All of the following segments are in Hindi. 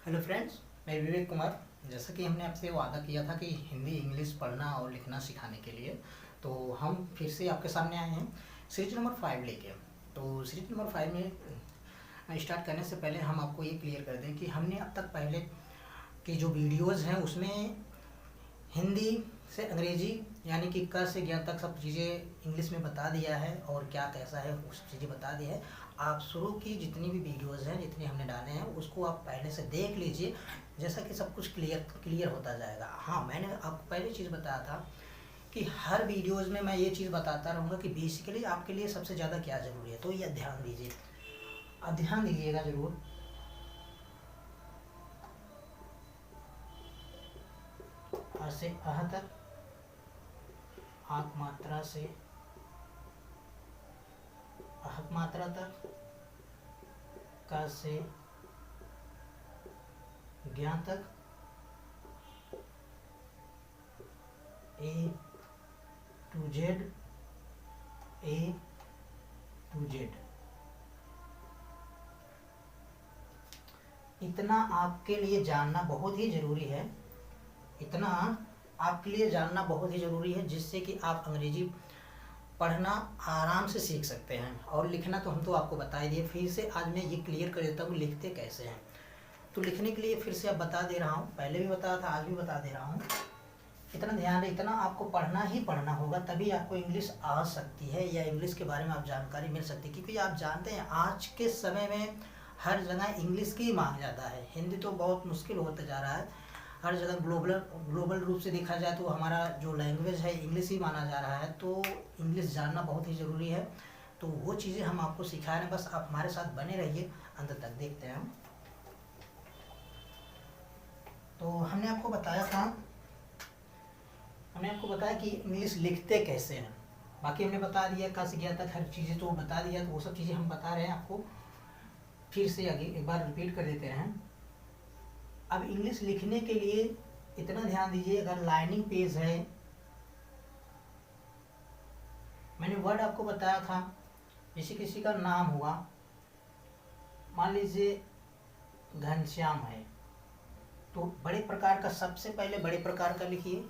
हेलो फ्रेंड्स, मैं विवेक कुमार। जैसा कि हमने आपसे वादा किया था कि हिंदी इंग्लिश पढ़ना और लिखना सिखाने के लिए, तो हम फिर से आपके सामने आए हैं सीरीज नंबर 5 लेके। तो सीरीज नंबर 5 में स्टार्ट करने से पहले हम आपको ये क्लियर कर दें कि हमने अब तक पहले की जो वीडियोज़ हैं उसमें हिंदी से अंग्रेजी यानी कि क से ज्ञ तक सब चीज़ें इंग्लिश में बता दिया है और क्या कैसा है वो सब चीज़ें बता दी है। आप शुरू की जितनी भी वीडियोज़ हैं, जितने हमने डाले हैं, उसको आप पहले से देख लीजिए, जैसा कि सब कुछ क्लियर होता जाएगा। हाँ, मैंने आपको पहले चीज़ बताया था कि हर वीडियोज़ में मैं ये चीज़ बताता रहूँगा कि बेसिकली आपके लिए सबसे ज़्यादा क्या ज़रूरी है, तो ये ध्यान दीजिए। अब ध्यान दीजिएगा ज़रूर। अ से अह तक, आक मात्रा से अह मात्रा तक, क से ज्ञ तक, a to z, a to z, इतना आपके लिए जानना बहुत ही ज़रूरी है। इतना आपके लिए जानना बहुत ही ज़रूरी है, जिससे कि आप अंग्रेजी पढ़ना आराम से सीख सकते हैं। और लिखना तो हम तो आपको बता ही दिए, फिर से आज मैं ये क्लियर कर देता हूँ लिखते कैसे हैं। तो लिखने के लिए फिर से अब बता दे रहा हूँ, पहले भी बताया था, आज भी बता दे रहा हूँ। इतना ध्यान रहे, इतना आपको पढ़ना ही पढ़ना होगा, तभी आपको इंग्लिश आ सकती है या इंग्लिश के बारे में आप जानकारी मिल सकती है। क्योंकि आप जानते हैं आज के समय में हर जगह इंग्लिश की मांग ज़्यादा है। हिंदी तो बहुत मुश्किल होता जा रहा है। हर जगह ग्लोबल रूप से देखा जाए तो हमारा जो लैंग्वेज है इंग्लिश ही माना जा रहा है। तो इंग्लिश जानना बहुत ही ज़रूरी है। तो वो चीज़ें हम आपको सिखा रहे हैं, बस आप हमारे साथ बने रहिए, अंत तक देखते हैं हम। तो हमने आपको बताया कि इंग्लिश लिखते कैसे हैं। बाकी हमने बता दिया, क से ज्ञ तक हर चीज़ें तो बता दिया, तो वो सब चीज़ें हम बता रहे हैं आपको। फिर से आगे एक बार रिपीट कर देते हैं। अब इंग्लिश लिखने के लिए इतना ध्यान दीजिए, अगर लाइनिंग पेज है, मैंने वर्ड आपको बताया था, जैसे किसी का नाम हुआ, मान लीजिए घनश्याम है, तो बड़े प्रकार का, सबसे पहले बड़े प्रकार का लिखिए।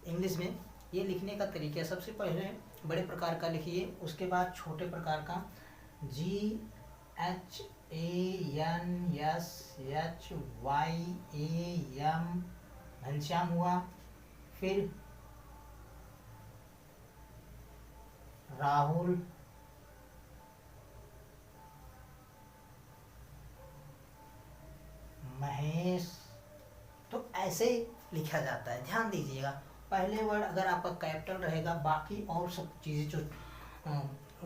इंग्लिश में ये लिखने का तरीका है, सबसे पहले बड़े प्रकार का लिखिए, उसके बाद छोटे प्रकार का, GHANSHYAM, घनश्याम हुआ। फिर राहुल, महेश, तो ऐसे लिखा जाता है। ध्यान दीजिएगा, पहले वर्ड अगर आपका कैपिटल रहेगा, बाकी और सब चीज़ें जो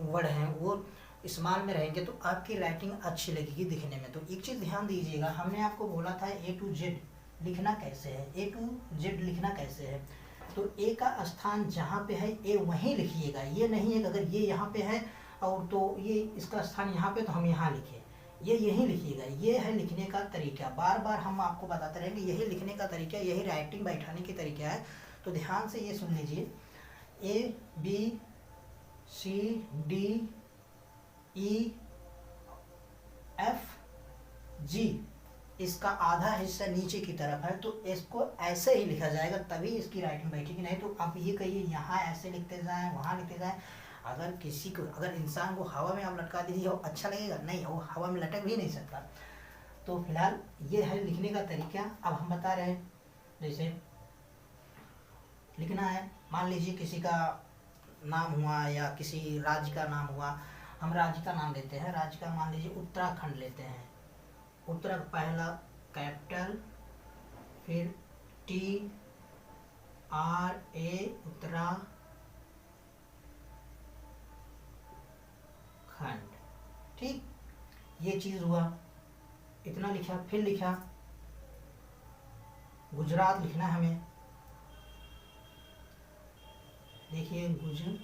वर्ड हैं वो स्मॉल में रहेंगे, तो आपकी राइटिंग अच्छी लगेगी दिखने में। तो एक चीज़ ध्यान दीजिएगा, हमने आपको बोला था A to Z लिखना कैसे है, A to Z लिखना कैसे है। तो ए का स्थान जहाँ पे है ए वहीं लिखिएगा। ये नहीं है कि अगर ये यहाँ पे है और तो ये इसका स्थान यहाँ पे तो हम यहाँ लिखें, ये यहीं लिखिएगा। ये है लिखने का तरीका, बार बार हम आपको बताते रहेंगे, यही लिखने का तरीका, यही राइटिंग बैठाने की तरीका है। तो ध्यान से ये सुन लीजिए, ABCDEFG, इसका आधा हिस्सा नीचे की तरफ है, तो इसको ऐसे ही लिखा जाएगा, तभी इसकी राइटिंग बैठेगी। नहीं तो आप ये कहिए यहाँ ऐसे लिखते जाएं, वहाँ लिखते जाएं। अगर इंसान को हवा में आप लटका दीजिए, वो अच्छा लगेगा? नहीं, वो हवा में लटक भी नहीं सकता। तो फिलहाल ये है लिखने का तरीका। अब हम बता रहे हैं, जैसे लिखना है, मान लीजिए किसी का नाम हुआ या किसी राज्य का नाम हुआ, हम राज्य का नाम लेते हैं। राज्य का मान लीजिए उत्तराखंड लेते हैं। उत्तर पहला कैपिटल, फिर TRA, उत्तराखंड, ठीक, ये चीज़ हुआ, इतना लिखा। फिर लिखा गुजरात लिखना है हमें, देखिए गुजरात,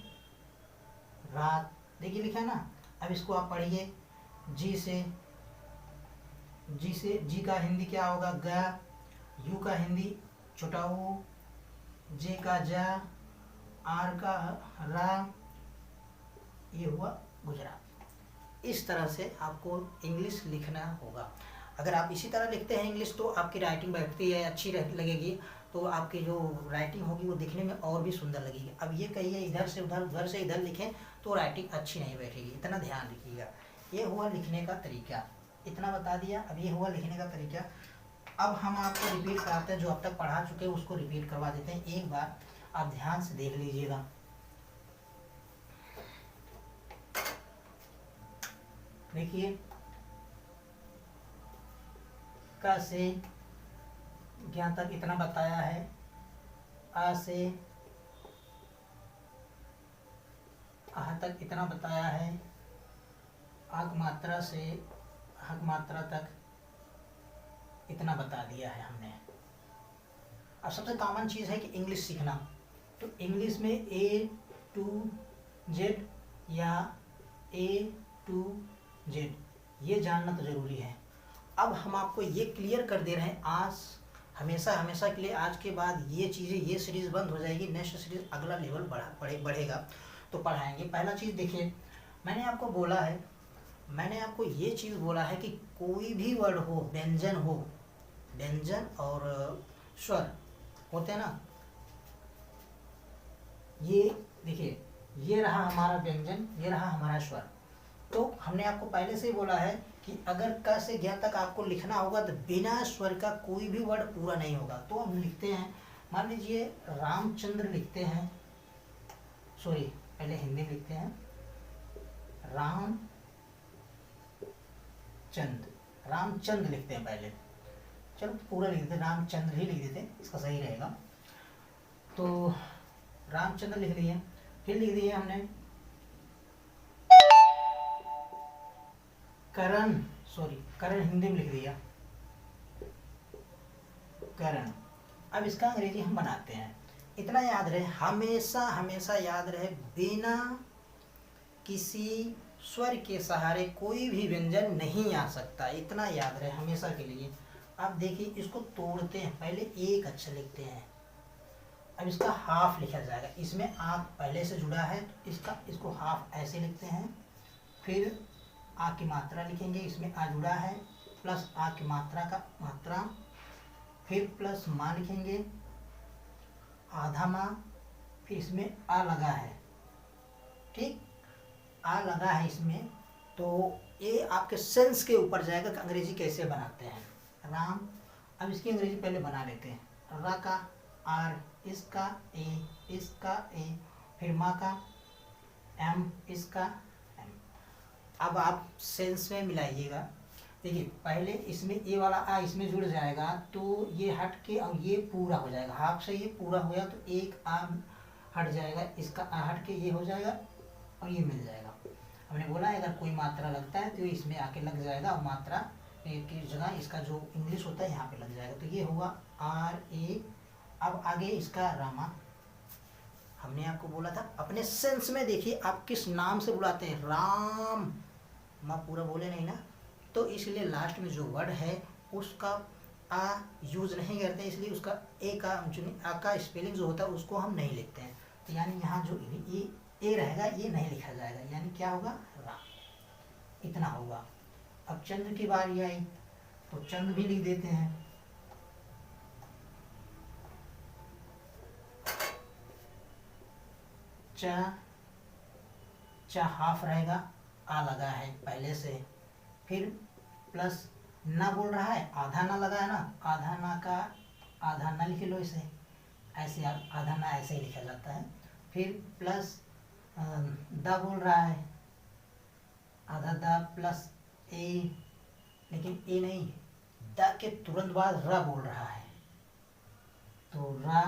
देखिए लिखा ना। अब इसको आप पढ़िए, जी का हिंदी क्या होगा? ग, यू का हिंदी छोटा ऊ, जे का जा, आर का रा, ये हुआ गुजरात। इस तरह से आपको इंग्लिश लिखना होगा। अगर आप इसी तरह लिखते हैं इंग्लिश तो आपकी राइटिंग बैठती है, अच्छी लगेगी, तो आपकी जो राइटिंग होगी वो दिखने में और भी सुंदर लगेगी। अब ये कहिए इधर से उधर, उधर से इधर लिखें तो राइटिंग अच्छी नहीं बैठेगी, इतना ध्यान रखिएगा। ये हुआ लिखने का तरीका, इतना बता दिया। अब ये हुआ लिखने का तरीका। अब हम आपको रिपीट कराते हैं, जो अब तक पढ़ा चुके हैं उसको रिपीट करवा देते हैं। एक बार आप ध्यान से देख लीजिएगा। देखिए, क से ज्ञान तक इतना बताया है, आ से आह तक इतना बताया है, आग मात्रा से हक मात्रा तक इतना बता दिया है हमने। अब सबसे कॉमन चीज़ है कि इंग्लिश सीखना, तो इंग्लिश में A to Z या A to Z ये जानना तो ज़रूरी है। अब हम आपको ये क्लियर कर दे रहे हैं, आज हमेशा हमेशा के लिए, आज के बाद ये चीज़ें, ये सीरीज़ बंद हो जाएगी, नेक्स्ट सीरीज़ अगला लेवल बढ़ेगा तो पढ़ाएंगे। पहला चीज़ देखिए, मैंने आपको बोला है, मैंने आपको ये चीज़ बोला है कि कोई भी वर्ड हो, व्यंजन हो, व्यंजन और स्वर होते हैं ना, ये देखिए, ये रहा हमारा व्यंजन, ये रहा हमारा स्वर। तो हमने आपको पहले से ही बोला है कि अगर क से ज्ञ तक आपको लिखना होगा तो बिना स्वर का कोई भी वर्ड पूरा नहीं होगा। तो हम लिखते हैं, मान लीजिए रामचंद्र लिखते हैं, सॉरी पहले हिंदी में लिखते हैं, रामचंद्र लिखते हैं पहले, चलो पूरा लिख देते, रामचंद्र ही लिख देते, इसका सही रहेगा। तो रामचंद्र लिख लिए, फिर लिख दिए हमने करण, करण हिंदी में लिख दिया, करण। अब इसका अंग्रेजी हम बनाते हैं। इतना याद रहे, हमेशा हमेशा याद रहे, बिना किसी स्वर के सहारे कोई भी व्यंजन नहीं आ सकता, इतना याद रहे हमेशा के लिए। अब देखिए, इसको तोड़ते हैं, पहले एक अक्षर लिखते हैं, अब इसका हाफ लिखा जाएगा, इसमें आ पहले से जुड़ा है तो इसको हाफ ऐसे लिखते हैं। फिर आ की मात्रा लिखेंगे, इसमें आ जुड़ा है, प्लस आ की मात्रा का मात्रा, फिर प्लस माँ लिखेंगे, आधा माँ, फिर इसमें आ लगा है, ठीक, आ लगा है इसमें। तो ये आपके सेंस के ऊपर जाएगा कि अंग्रेजी कैसे बनाते हैं, राम। अब इसकी अंग्रेजी पहले बना लेते हैं, रा का आर, इसका ए, इसका ए, फिर माँ का एम, इसका एम। अब आप सेंस में मिलाइएगा। देखिए, पहले इसमें ए वाला आ इसमें जुड़ जाएगा तो ये हट के और ये पूरा हो जाएगा, हाफ से ये पूरा हो गया तो एक आ हट जाएगा, इसका आ हट के ये हो जाएगा और ये मिल जाएगा। हमने बोला है अगर कोई मात्रा लगता है तो इसमें आके लग जाएगा, और मात्रा की जगह इसका जो इंग्लिश होता है यहाँ पे लग जाएगा, तो ये होगा आर ए। अब आगे इसका रामा, हमने आपको बोला था अपने सेंस में देखिए आप किस नाम से बुलाते हैं, राम, माँ पूरा बोले नहीं ना, तो इसलिए लास्ट में जो वर्ड है उसका आ यूज नहीं करते, इसलिए उसका ए का आ का स्पेलिंग जो होता है उसको हम नहीं लिखते हैं। तो यानी यहाँ जो ये ए रहेगा ये नहीं लिखा जाएगा, यानी क्या होगा, रा, इतना होगा। अब चंद्र की बारी आई तो चंद्र भी लिख देते हैं, चा हाफ रहेगा, आ लगा है पहले से, फिर प्लस ना बोल रहा है, आधा ना लगा है ना, आधा ना का आधा ना लिख लो, इसे ऐसे आधा ना ऐसे ही लिखा जाता है। फिर प्लस दा बोल रहा है, आधा दा प्लस ए, लेकिन ए नहीं, दा के तुरंत बाद रा बोल रहा है, तो रा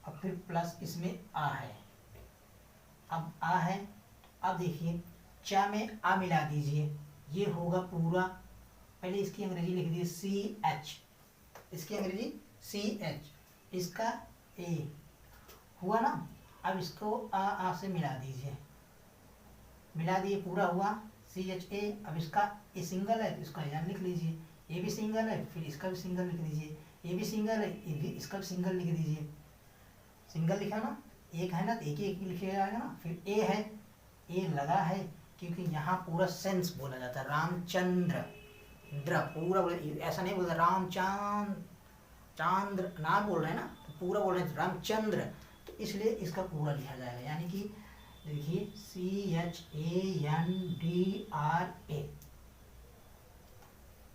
और फिर प्लस इसमें आ है, अब आ है। अब देखिए चा में आ मिला दीजिए, ये होगा पूरा, पहले इसकी अंग्रेजी लिख दीजिए सी एच, इसकी अंग्रेजी सी एच, इसका ए हुआ ना। अब इसको आ से मिला दीजिए, मिला दिए, पूरा हुआ सी एच ए। अब इसका ए सिंगल है तो इसका एन लिख लीजिए, ये भी सिंगल है फिर इसका भी सिंगल लिख दीजिए, ये भी सिंगल है ये भी इसका भी सिंगल लिख दीजिए, सिंगल लिखा ना, एक है ना तो एक ही लिखे जाएगा ना। फिर ए है, ए लगा है क्योंकि यहाँ पूरा सेंस बोला जाता है, रामचंद्र द्र पूरा ऐसा नहीं बोलता रामचंद्र चांद्र ना बोल रहे हैं ना, तो पूरा बोल रहे हैं रामचंद्र, तो इसलिए इसका पूरा लिखा जाएगा। यानी कि देखिए CHANDRA,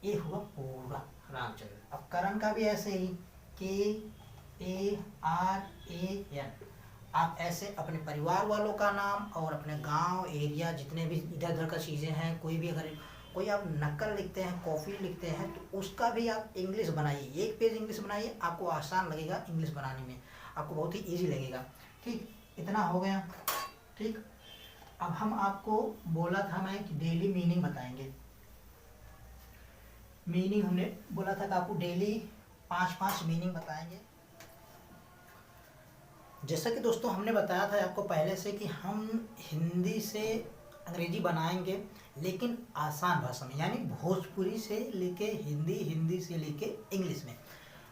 ये हुआ पूरा रामचंद्र। अब करण का भी ऐसे ही KARAN। आप ऐसे अपने परिवार वालों का नाम और अपने गांव एरिया जितने भी इधर उधर का चीज़ें हैं, कोई भी अगर कोई आप नकल लिखते हैं, कॉफ़ी लिखते हैं, तो उसका भी आप इंग्लिश बनाइए, एक पेज इंग्लिश बनाइए, आपको आसान लगेगा इंग्लिश बनाने में, आपको बहुत ही इजी लगेगा। ठीक, इतना हो गया। ठीक, अब हम आपको बोला था मैं कि डेली मीनिंग बताएंगे। मीनिंग हमने बोला था कि आपको डेली 5-5 मीनिंग बताएंगे। जैसा कि दोस्तों हमने बताया था आपको पहले से कि हम हिंदी से अंग्रेजी बनाएंगे, लेकिन आसान भाषा में, यानी भोजपुरी से लेके हिंदी, हिंदी से लेके इंग्लिश में।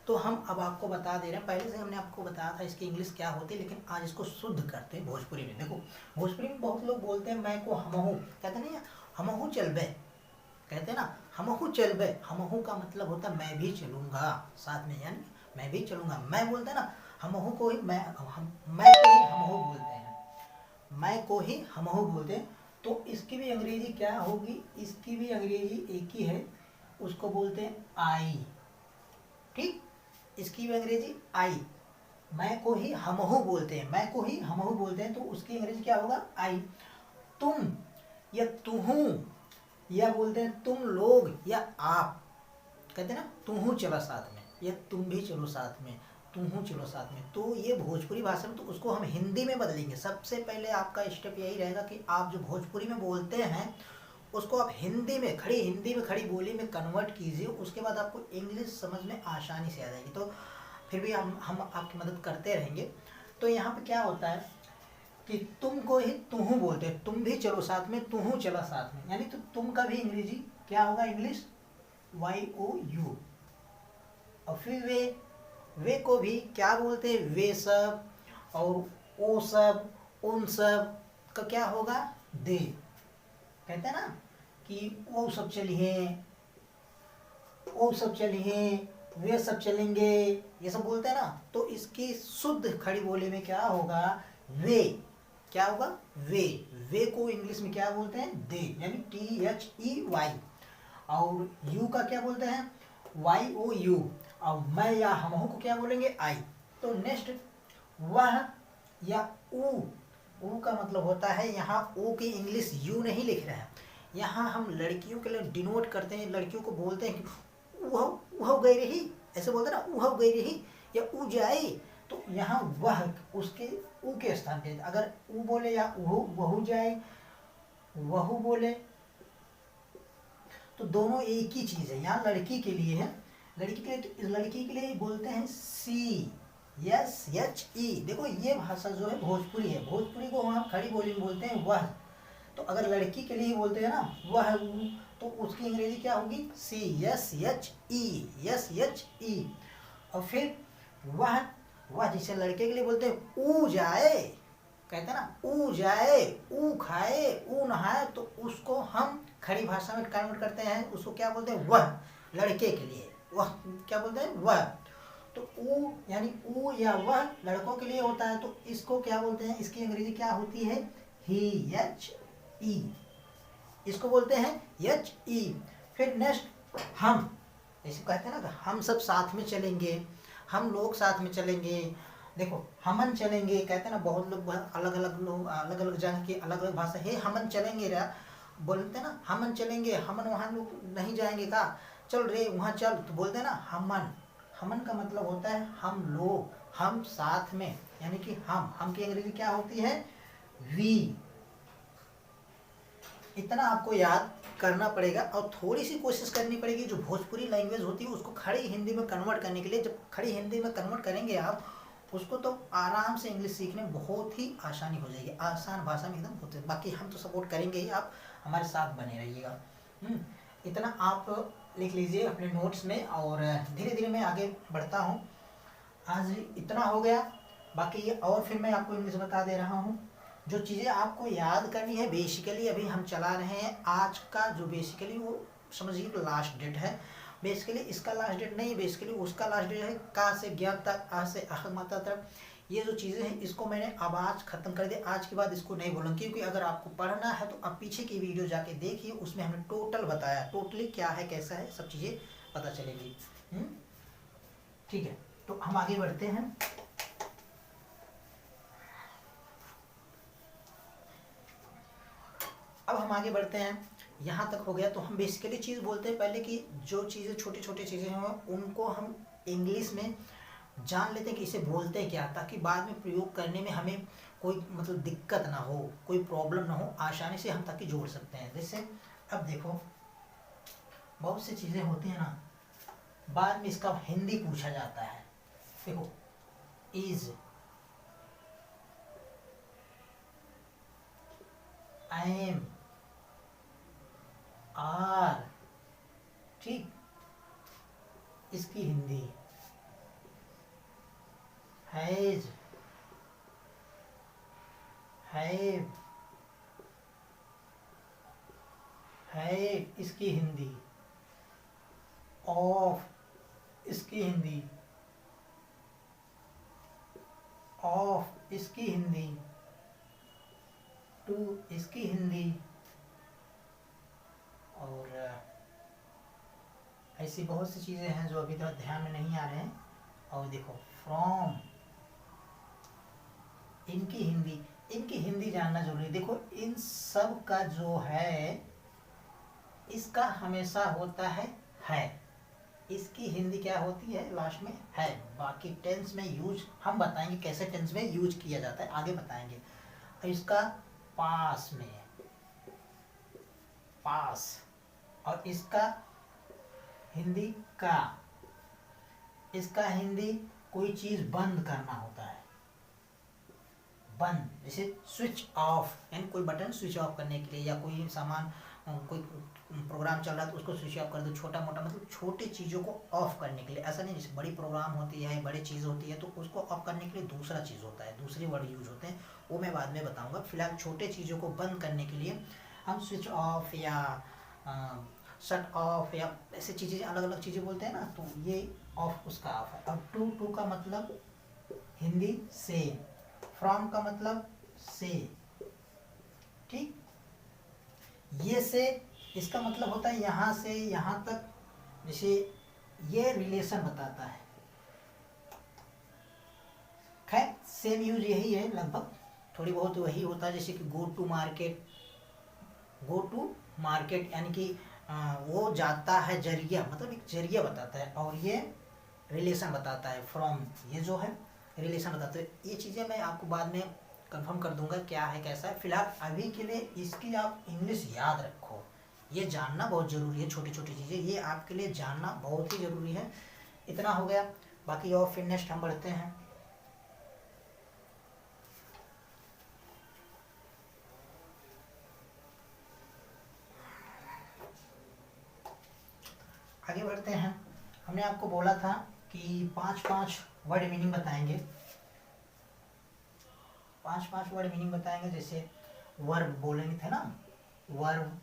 तो हम अब आपको बता दे रहे हैं, पहले से हमने आपको बताया था इसकी इंग्लिश क्या होती है, लेकिन आज इसको शुद्ध करते हैं भोजपुरी में। देखो भोजपुरी में बहुत लोग बोलते हैं मैं को हमहू, कहते नहीं हमहू चलबे, कहते हैं ना हमहू चलबे। हमहू का मतलब होता है मैं भी चलूँगा साथ में, यानी मैं भी चलूँगा। मैं बोलते हैं ना हमहू को ही मैं को ही हमहू बोलते हैं, मैं को ही हमहू बोलते हैं। तो इसकी भी अंग्रेजी क्या होगी, इसकी भी अंग्रेजी एक ही है, उसको बोलते हैं आई। ठीक, इसकी भी अंग्रेजी आई। मैं को ही हमहू बोलते हैं, मैं को ही हमहू बोलते हैं, तो उसकी अंग्रेजी क्या होगा आई। तुम या तुहू, या बोलते हैं तुम लोग या आप, कहते हैं ना तुहू चला साथ में, या तुम भी चलो साथ में, तुहू चलो साथ में। तो ये भोजपुरी भाषा में, तो उसको हम हिंदी में बदलेंगे। सबसे पहले आपका स्टेप यही रहेगा कि आप जो भोजपुरी में बोलते हैं उसको आप हिंदी में, खड़ी बोली में कन्वर्ट कीजिए। उसके बाद आपको इंग्लिश समझ में आसानी से आ जाएगी। तो फिर भी हम आपकी मदद करते रहेंगे। तो यहाँ पे क्या होता है कि तुम को ही तुहू बोलते हैं, तुम भी चलो साथ में, तुहू चला साथ में, यानी तो तुम का भी अंग्रेजी क्या होगा, इंग्लिश YOU। और फिर वे को भी क्या बोलते हैं, वे सब, और वो सब, उन सब का क्या होगा, दे। कहते हैं ना कि वो सब चलिए, वो सब चलिए, वे सब चलेंगे, ये सब बोलते हैं ना। तो इसकी शुद्ध खड़ी बोली में क्या होगा, वे, क्या होगा वे को इंग्लिश में क्या बोलते हैं, दे, यानी THEY। और यू का क्या बोलते हैं, YOU। और मैं या हमहू को क्या बोलेंगे, आई। तो नेक्स्ट वह या ऊ का मतलब होता है, यहाँ ऊ की इंग्लिश यू नहीं लिख रहा है, यहाँ हम लड़कियों के लिए डिनोट करते हैं, लड़कियों को बोलते हैं कि वह गई रही, ऐसे बोलते हैं ना, वह गई रही या ऊ जाए। तो यहाँ वह उसके ऊ के स्थान पे, अगर ऊ बोले या वहू जाए, वहू बोले, तो दोनों एक ही चीज़ है। यहाँ लड़की के लिए है, लड़की के लिए बोलते हैं CSHE। देखो ये भाषा जो है भोजपुरी है, भोजपुरी को हम खड़ी बोली में बोलते हैं वह। तो अगर लड़की के लिए बोलते हैं ना वह, तो उसकी अंग्रेजी क्या होगी, SHE। और फिर वह जिसे लड़के के लिए बोलते हैं ऊ जाए, कहते हैं ना ऊ जाए, ऊ खाए, ऊ नहाए, तो उसको हम खड़ी भाषा में कन्वर्ट करते हैं, उसको क्या बोलते हैं, वह। लड़के के लिए वह क्या बोलते हैं, वह। तो ऊ यानी ऊ या वह लड़कों के लिए होता है, तो इसको क्या बोलते हैं, इसकी अंग्रेजी क्या होती है, HE। इसको बोलते हैं HE। फिर नेक्स्ट हम, जैसे कहते हैं ना हम सब साथ में चलेंगे, हम लोग साथ में चलेंगे। देखो हमन चलेंगे, कहते हैं ना बहुत लोग, अलग अलग लोग, अलग अलग जगह की अलग अलग भाषा है, हमन चलेंगे रे बोलते हैं ना, हमन चलेंगे, हमन वहाँ लोग नहीं जाएंगे का, चल रे वहाँ चल, तो बोलते हैं ना हमन। हमन का मतलब होता है हम लोग, हम साथ में, यानी कि हम की अंग्रेजी क्या होती है, वी। इतना आपको याद करना पड़ेगा और थोड़ी सी कोशिश करनी पड़ेगी। जो भोजपुरी लैंग्वेज होती है उसको खड़ी हिंदी में कन्वर्ट करने के लिए, जब खड़ी हिंदी में कन्वर्ट करेंगे आप उसको, तो आराम से इंग्लिश सीखने में बहुत ही आसानी हो जाएगी, आसान भाषा में एकदम होते। बाकी हम तो सपोर्ट करेंगे ही, आप हमारे साथ बने रहिएगा। इतना आप लिख लीजिए अपने नोट्स में, और धीरे धीरे मैं आगे बढ़ता हूँ। आज इतना हो गया, बाकी और फिर मैं आपको इंग्लिश बता दे रहा हूँ। जो चीज़ें आपको याद करनी है बेसिकली, अभी हम चला रहे हैं आज का जो बेसिकली वो समझिए लास्ट डेट है। बेसिकली इसका लास्ट डेट नहीं, बेसिकली उसका लास्ट डेट है का से ज्ञ तक, आ से अहमता तक। ये जो चीज़ें हैं इसको मैंने अब आज ख़त्म कर दिया, आज के बाद इसको नहीं बोलूँगा, क्योंकि अगर आपको पढ़ना है तो आप पीछे की वीडियो जाके देखिए, उसमें हमने टोटल बताया, टोटली क्या है कैसा है सब चीज़ें पता चलेगी। ठीक है, तो हम आगे बढ़ते हैं। अब हम आगे बढ़ते हैं, यहाँ तक हो गया। तो हम बेसिकली चीज़ बोलते हैं पहले कि जो चीज़ें छोटी छोटी चीज़ें हैं उनको हम इंग्लिश में जान लेते हैं कि इसे बोलते हैं क्या, ताकि बाद में प्रयोग करने में हमें कोई मतलब दिक्कत ना हो, कोई प्रॉब्लम ना हो, आसानी से हम ताकि जोड़ सकते हैं। जैसे अब देखो बहुत सी चीज़ें होती हैं ना, बाद में इसका हिंदी पूछा जाता है। देखो इज, एम, आर, ठीक, इसकी हिंदी हैज, हैव, हैड, इसकी हिंदी ऑफ, इसकी हिंदी ऑफ, इसकी हिंदी टू, इसकी हिंदी, और ऐसी बहुत सी चीज़ें हैं जो अभी तक ध्यान में नहीं आ रहे हैं। और देखो फ्रॉम, इनकी हिंदी, इनकी हिंदी जानना जरूरी है। देखो इन सब का जो है इसका हमेशा होता है, इसकी हिंदी क्या होती है लास्ट में है। बाकी टेंस में यूज हम बताएंगे कैसे टेंस में यूज किया जाता है, आगे बताएंगे। इसका पास में, पास, और इसका हिंदी का, इसका हिंदी कोई चीज बंद करना होता है, बंद, जैसे स्विच ऑफ, यानी कोई बटन स्विच ऑफ करने के लिए, या कोई सामान कोई प्रोग्राम चल रहा है तो उसको स्विच ऑफ कर दो, छोटा मोटा मतलब छोटी चीज़ों को ऑफ करने के लिए। ऐसा नहीं जैसे बड़ी प्रोग्राम होती है, बड़ी चीज़ होती है तो उसको ऑफ करने के लिए दूसरा चीज़ होता है, दूसरे वर्ड यूज होते हैं, वो मैं बाद में बताऊंगा। फिलहाल छोटे चीज़ों को बंद करने के लिए हम स्विच ऑफ या शट ऑफ या ऐसे चीज़ें अलग अलग चीज़ें बोलते हैं ना, तो ये ऑफ उसका ऑफ है। अब टू, टू का मतलब हिंदी से, फ्रॉम का मतलब से, ठीक, ये से इसका मतलब होता है यहाँ से यहाँ तक, जैसे ये रिलेशन बताता है। खैर सेम यूज यही है लगभग, थोड़ी बहुत वही होता है, जैसे कि go to market, go to market यानी कि वो जाता है, जरिया मतलब एक जरिया बताता है, और ये रिलेशन बताता है। फ्रॉम ये जो है रिलेशन बताता है। ये चीज़ें मैं आपको बाद में कंफर्म कर दूंगा क्या है कैसा है। फिलहाल अभी के लिए इसकी आप इंग्लिश याद रखो, ये जानना बहुत ज़रूरी है, छोटी छोटी चीज़ें ये आपके लिए जानना बहुत ही ज़रूरी है। इतना हो गया, बाकी और फिर नेक्स्ट हम बढ़ते हैं। आगे बढ़ते हैं। हमने आपको बोला था कि 5-5 वर्ड मीनिंग बताएंगे, 5-5 वर्ड मीनिंग बताएंगे। जैसे वर्ब बोलेंगे थे ना, वर्ब,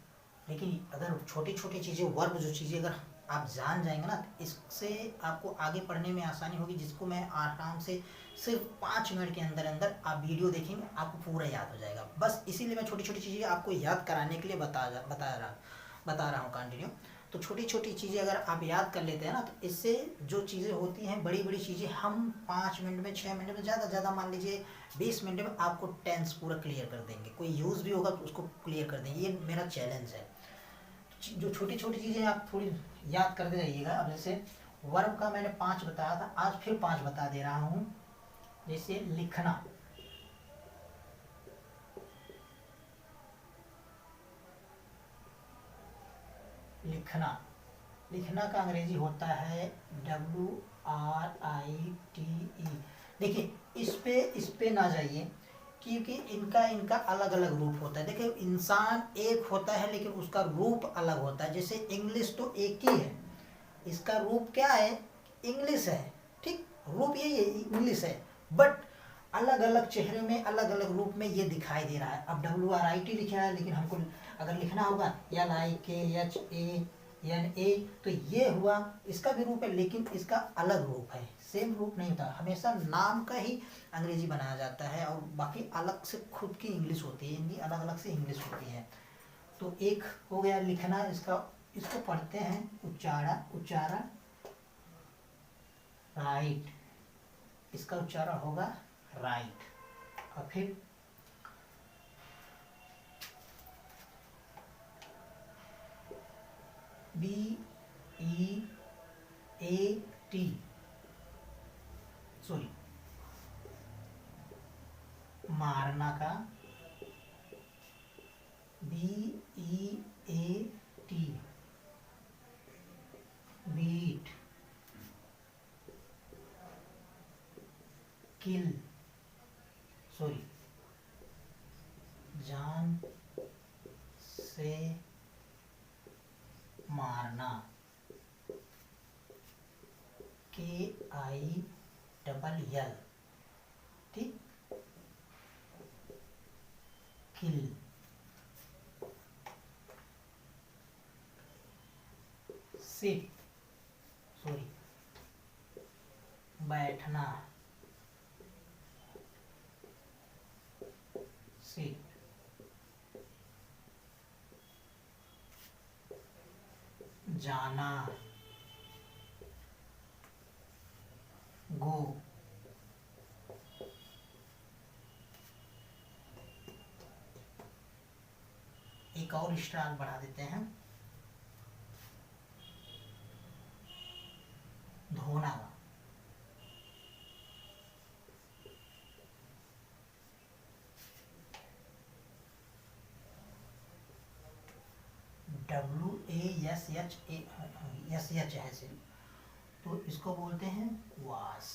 लेकिन अगर छोटी छोटी चीज़ें वर्ब जो चीज़ें अगर आप जान जाएंगे ना, तो इससे आपको आगे पढ़ने में आसानी होगी, जिसको मैं आराम से सिर्फ 5 मिनट के अंदर अंदर आप वीडियो देखेंगे आपको पूरा याद हो जाएगा। बस इसीलिए मैं छोटी छोटी चीज़ें आपको याद कराने के लिए बता रहा हूँ कंटिन्यू। तो छोटी छोटी चीज़ें अगर आप याद कर लेते हैं ना, तो इससे जो चीज़ें होती हैं बड़ी बड़ी चीज़ें हम 5 मिनट में, 6 मिनट में, ज़्यादा ज़्यादा मान लीजिए 20 मिनट में आपको टेंस पूरा क्लियर कर देंगे। कोई यूज़ भी होगा तो उसको क्लियर कर देंगे, ये मेरा चैलेंज है। जो छोटी छोटी चीज़ें आप थोड़ी याद करते रहिएगा। अब जैसे वर्ब का मैंने 5 बताया था, आज फिर 5 बता दे रहा हूँ। जैसे लिखना, लिखना, लिखना का अंग्रेजी होता है WRITE। देखिए इस पे ना जाइए, क्योंकि इनका अलग अलग रूप होता है। देखिए इंसान एक होता है लेकिन उसका रूप अलग होता है। जैसे इंग्लिश तो एक ही है, इसका रूप क्या है, इंग्लिश है, ठीक, रूप यही है, इंग्लिश है, बट अलग अलग चेहरे में अलग अलग रूप में ये दिखाई दे रहा है। अब WRIT लिखा है, लेकिन हमको अगर लिखना होगा LIKHANA, तो ये हुआ, इसका भी रूप है लेकिन इसका अलग रूप है, सेम रूप नहीं होता। हमेशा नाम का ही अंग्रेजी बनाया जाता है और बाकी अलग से खुद की इंग्लिश होती है, हिंदी अलग अलग से इंग्लिश होती है। तो एक हो गया लिखना, इसको पढ़ते हैं उच्चारण राइट, इसका उच्चारण होगा राइट। और फिर BEAT, सॉरी मारना का BEAT, बीट, किल, सॉरी जान से मारना, KILL, ठीक, किल। सिट, सॉरी बैठना, सिट। जाना, गो। एक और स्ट्रांग बढ़ा देते हैं, धोना, WASH है सिर्फ, तो इसको बोलते हैं वास।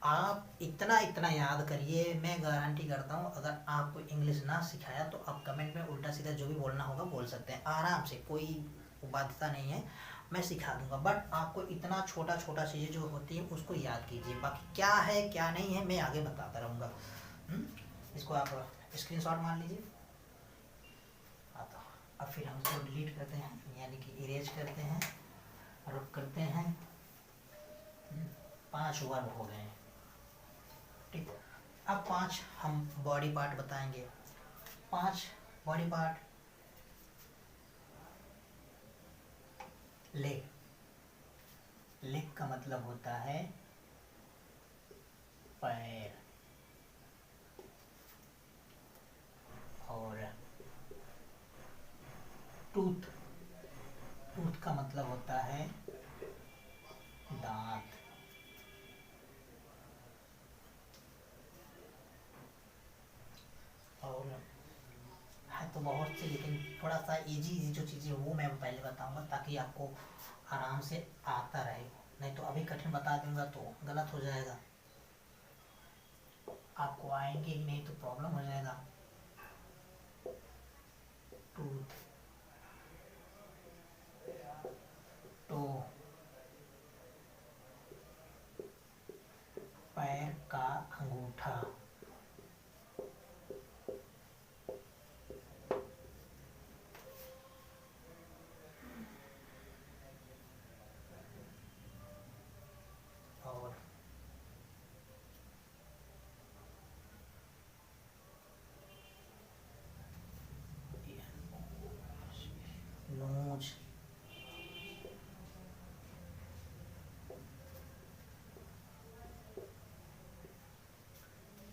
आप इतना इतना याद करिए, मैं गारंटी करता हूँ अगर आपको इंग्लिश ना सिखाया तो आप कमेंट में उल्टा सीधा जो भी बोलना होगा बोल सकते हैं आराम से, कोई बाध्यता नहीं है, मैं सिखा दूंगा। बट आपको इतना छोटा छोटा चीज़ें जो होती है उसको याद कीजिए, बाकी क्या है क्या नहीं है मैं आगे बताता रहूँगा। इसको आप स्क्रीनशॉट मान लीजिए। अब फिर हम इसको डिलीट करते हैं, यानी कि इरेज करते हैं, रुक करते हैं। 5 वर्ब हो गए, ठीक। अब 5 हम बॉडी पार्ट बताएंगे। 5 बॉडी पार्ट। लेग, लेग का मतलब होता है पैर, और टूथ, टूथ का मतलब होता है दांत, और है तो बहुत से, लेकिन थोड़ा सा इजी जो चीज़ें वो मैं पहले बताऊंगा ताकि आपको आराम से आता रहे, नहीं तो अभी कठिन बता दूंगा तो गलत हो जाएगा, आपको आएंगे ही नहीं तो प्रॉब्लम हो जाएगा। टूथ, टो, पैर का अंगूठा, और नोज,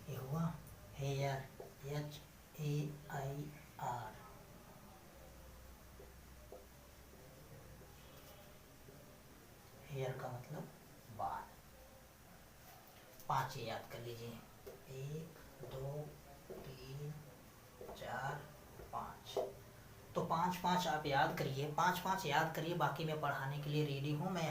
ये हुआ हेयर, HAIR, हेयर का मतलब बाल। 5 याद कर लीजिए, 1 2 3 4 5। तो 5 आप याद करिए, 5 याद करिए, बाकी मैं पढ़ाने के लिए रेडी हूँ। मैं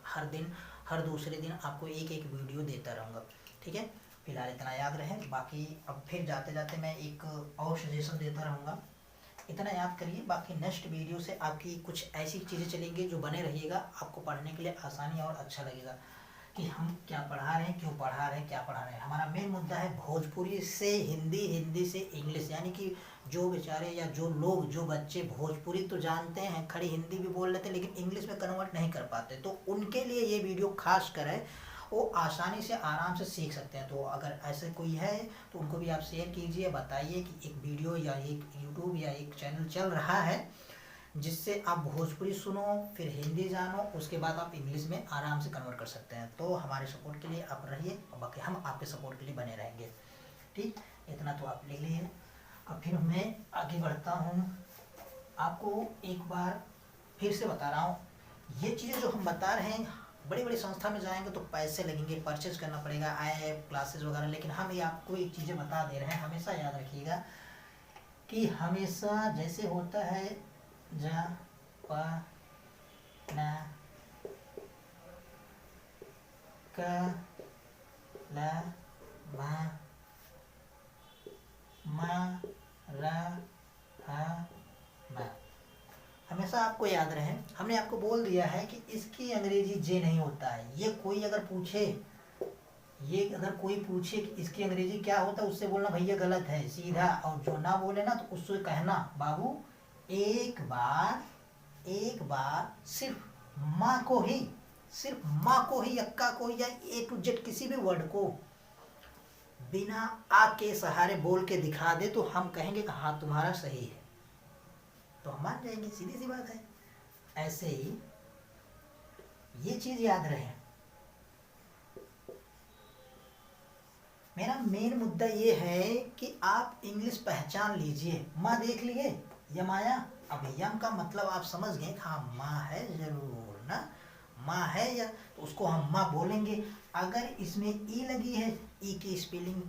हर दिन, हर दूसरे दिन आपको एक एक वीडियो देता रहूँगा, ठीक है। फिलहाल इतना याद रहे, बाकी अब फिर जाते जाते मैं एक और सजेशन देता रहूँगा, इतना याद करिए। बाकी नेक्स्ट वीडियो से आपकी कुछ ऐसी चीज़ें चलेंगी जो बने रहिएगा, आपको पढ़ने के लिए आसानी और अच्छा लगेगा। कि हम क्या पढ़ा रहे हैं, क्यों पढ़ा रहे हैं, क्या पढ़ा रहे हैं। हमारा मेन मुद्दा है भोजपुरी से हिंदी, हिंदी से इंग्लिश, यानी कि जो बेचारे या जो लोग, जो बच्चे भोजपुरी तो जानते हैं, खड़ी हिंदी भी बोल लेते हैं, लेकिन इंग्लिश में कन्वर्ट नहीं कर पाते, तो उनके लिए ये वीडियो खास कर है। वो आसानी से आराम से सीख सकते हैं। तो अगर ऐसे कोई है तो उनको भी आप शेयर कीजिए, बताइए कि एक वीडियो या एक यूट्यूब या एक चैनल चल रहा है जिससे आप भोजपुरी सुनो, फिर हिंदी जानो, उसके बाद आप इंग्लिश में आराम से कन्वर्ट कर सकते हैं। तो हमारे सपोर्ट के लिए आप रहिए और बाकी हम आपके सपोर्ट के लिए बने रहेंगे। ठीक, इतना तो आप ले लिए। अब फिर मैं आगे बढ़ता हूँ। आपको एक बार फिर से बता रहा हूँ, ये चीज़ें जो हम बता रहे हैं, बड़ी बड़ी संस्था में जाएंगे तो पैसे लगेंगे, परचेज करना पड़ेगा, आए क्लासेस वगैरह, लेकिन हम ये आपको एक चीज़ें बता दे रहे हैं। हमेशा याद रखिएगा कि हमेशा जैसे होता है जा पा ना का ला मा मा रा हा मा, हमेशा आपको याद रहे। हमने आपको बोल दिया है कि इसकी अंग्रेजी जे नहीं होता है। ये कोई अगर पूछे, ये अगर कोई पूछे कि इसकी अंग्रेजी क्या होता है, उससे बोलना भैया गलत है सीधा, और जो ना बोले ना तो उससे कहना बाबू एक बार सिर्फ माँ को ही, सिर्फ माँ को ही, अक्का को या ए टू जेड किसी भी वर्ड को बिना आ के सहारे बोल के दिखा दे तो हम कहेंगे कि हाँ तुम्हारा सही है, तो हम मान जाएंगे, सीधी सी बात है। ऐसे ही ये चीज याद रहे। मेरा मेन मुद्दा ये है कि आप इंग्लिश पहचान लीजिए। माँ देख लिए, यम आया, अब यम का मतलब आप समझ गए, हाँ माँ है जरूर ना, माँ है, या तो उसको हम माँ बोलेंगे। अगर इसमें ई लगी है, ई की स्पेलिंग,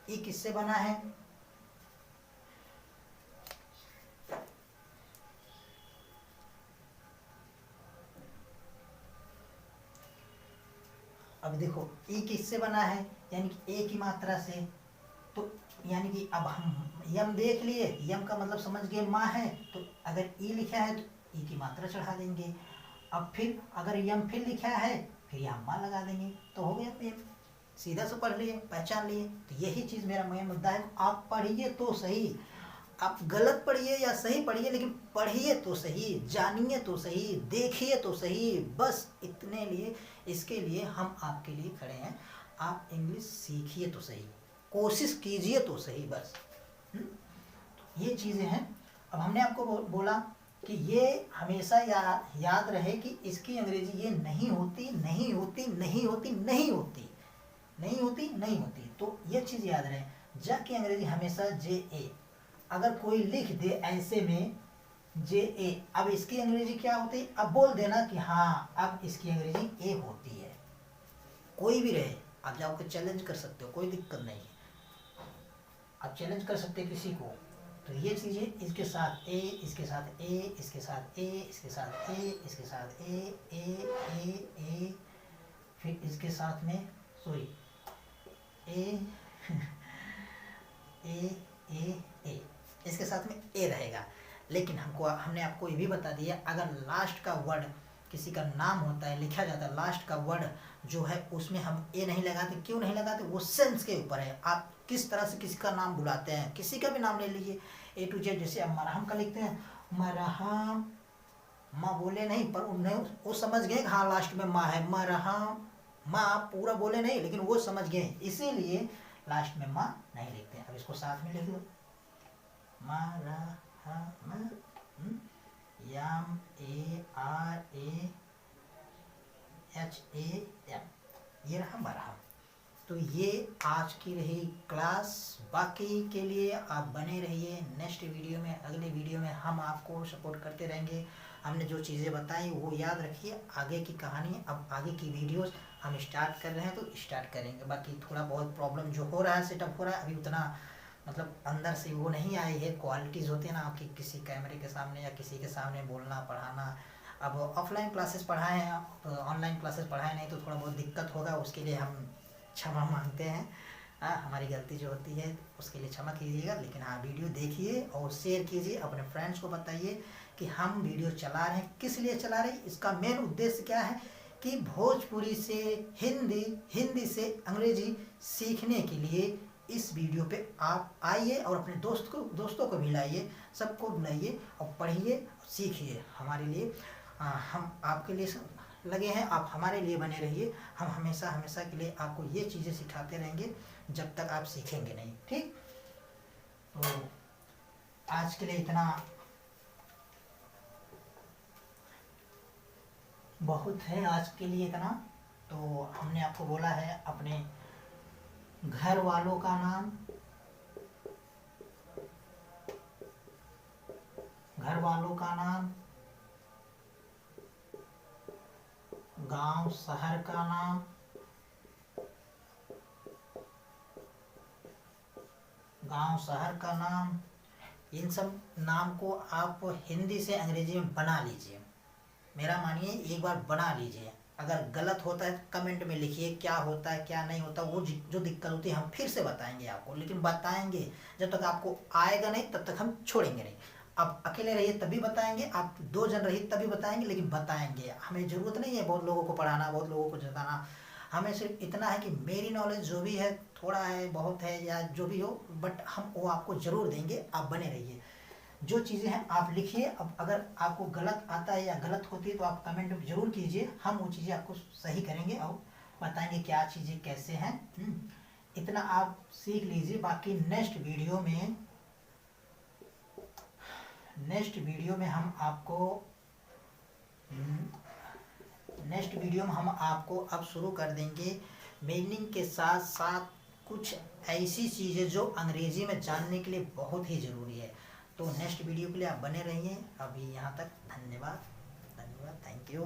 ई किससे बना है, अब देखो ई किससे बना है, यानी कि ए की मात्रा से। तो यानी कि अब हम यम देख लिए, यम का मतलब समझ गए माँ है, तो अगर ई लिखा है तो ई की मात्रा चढ़ा देंगे। अब फिर अगर यम फिर लिखा है, फिर यहाँ माँ लगा देंगे, तो हो गया प्रेम, सीधा से पढ़ लिए, पहचान लिए। तो यही चीज़ मेरा मेन मुद्दा है। आप पढ़िए तो सही, आप गलत पढ़िए या सही पढ़िए, लेकिन पढ़िए तो सही, जानिए तो सही, देखिए तो सही, बस इतने लिए, इसके लिए हम आपके लिए खड़े हैं। आप इंग्लिश सीखिए तो सही, कोशिश कीजिए तो सही, बस। ये चीज़ें हैं। अब हमने आपको बोला कि ये हमेशा याद रहे कि इसकी अंग्रेजी ये नहीं होती, नहीं होती, नहीं होती, नहीं होती, नहीं होती, नहीं होती। तो ये चीज़ याद रहे, जा की अंग्रेजी हमेशा जे ए। अगर कोई लिख दे ऐसे में जे ए, अब इसकी अंग्रेजी क्या होती है, अब बोल देना कि हाँ अब इसकी अंग्रेजी ए होती है। कोई भी रहे, आप जाओ चैलेंज कर सकते हो, कोई दिक्कत नहीं है, आप चैलेंज कर सकते हैं किसी को। तो ये चीज़ें इसके साथ ए, इसके साथ ए, इसके साथ ए, इसके साथ ए, इसके साथ ए, ए, फिर इसके साथ में सॉरी ए ए, इसके साथ में ए रहेगा। लेकिन हमने आपको ये भी बता दिया, अगर लास्ट का वर्ड किसी का नाम होता है, लिखा जाता है, लास्ट का वर्ड जो है उसमें हम ए नहीं लगाते। क्यों नहीं लगाते, वो सेंस के ऊपर है, आप किस तरह से किसी का नाम बुलाते हैं। किसी का भी नाम ले लीजिए, ए टू जेड, जैसे अब मरहम का लिखते हैं, मरहम, माँ बोले नहीं, पर उन्हें वो समझ गए हाँ लास्ट में माँ है, मरहम, माँ पूरा बोले नहीं, लेकिन वो समझ गए, इसीलिए लास्ट में माँ नहीं लिखते हैं। अब इसको साथ में लिख लो, मरहम, M A R A H A M, ये रहा मरहम। तो ये आज की रही क्लास। बाकी के लिए आप बने रहिए, नेक्स्ट वीडियो में, अगले वीडियो में हम आपको सपोर्ट करते रहेंगे। हमने जो चीज़ें बताई वो याद रखिए, आगे की कहानी, अब आगे की वीडियोस हम स्टार्ट कर रहे हैं तो स्टार्ट करेंगे। बाकी थोड़ा बहुत प्रॉब्लम जो हो रहा है, सेटअप हो रहा है, अभी उतना मतलब अंदर से वो नहीं आई है, क्वालिटीज़ होती है ना आपकी, किसी कैमरे के सामने या किसी के सामने बोलना, पढ़ाना। अब ऑफलाइन क्लासेस पढ़ाए हैं, तो ऑनलाइन क्लासेस पढ़ाए नहीं, तो थोड़ा बहुत दिक्कत होगा, उसके लिए हम क्षमा मांगते हैं। हमारी गलती जो होती है उसके लिए क्षमा कीजिएगा। लेकिन हाँ, वीडियो देखिए और शेयर कीजिए, अपने फ्रेंड्स को बताइए कि हम वीडियो चला रहे हैं, किस लिए चला रहे हैं, इसका मेन उद्देश्य क्या है कि भोजपुरी से हिंदी, हिंदी से अंग्रेजी सीखने के लिए इस वीडियो पे आप आइए और अपने दोस्तों को भी लाइए, सबको बुलाइए और पढ़िए, सीखिए। हमारे लिए हम आपके लिए लगे हैं, आप हमारे लिए बने रहिए। हम हमेशा हमेशा के लिए आपको ये चीज़ें सिखाते रहेंगे जब तक आप सीखेंगे नहीं। ठीक, तो आज के लिए इतना बहुत है, आज के लिए इतना। तो हमने आपको बोला है अपने घर वालों का नाम, घर वालों का नाम, गांव शहर का नाम, गांव शहर का नाम, इन सब नाम को आप हिंदी से अंग्रेजी में बना लीजिए। मेरा मानिए एक बार बना लीजिए। अगर गलत होता है कमेंट में लिखिए, क्या होता है क्या नहीं होता, वो जो दिक्कत होती है हम फिर से बताएंगे आपको, लेकिन बताएंगे जब तक आपको आएगा नहीं तब तक हम छोड़ेंगे नहीं। आप अकेले रहिए तभी बताएंगे, आप 2 जन रहिए तभी बताएंगे, लेकिन बताएंगे। हमें ज़रूरत नहीं है बहुत लोगों को पढ़ाना, बहुत लोगों को जताना। हमें सिर्फ इतना है कि मेरी नॉलेज जो भी है, थोड़ा है बहुत है या जो भी हो, बट हम वो आपको ज़रूर देंगे। आप बने रहिए, जो चीज़ें हैं आप लिखिए। अब अगर आपको गलत आता है या गलत होती है तो आप कमेंट में ज़रूर कीजिए, हम वो चीज़ें आपको सही करेंगे और बताएंगे क्या चीज़ें कैसे हैं। इतना आप सीख लीजिए। बाकी नेक्स्ट वीडियो में हम आपको अब शुरू कर देंगे मीनिंग के साथ साथ कुछ ऐसी चीज़ें जो अंग्रेजी में जानने के लिए बहुत ही ज़रूरी है। तो नेक्स्ट वीडियो के लिए आप बने रहिए। अभी यहाँ तक धन्यवाद, थैंक यू।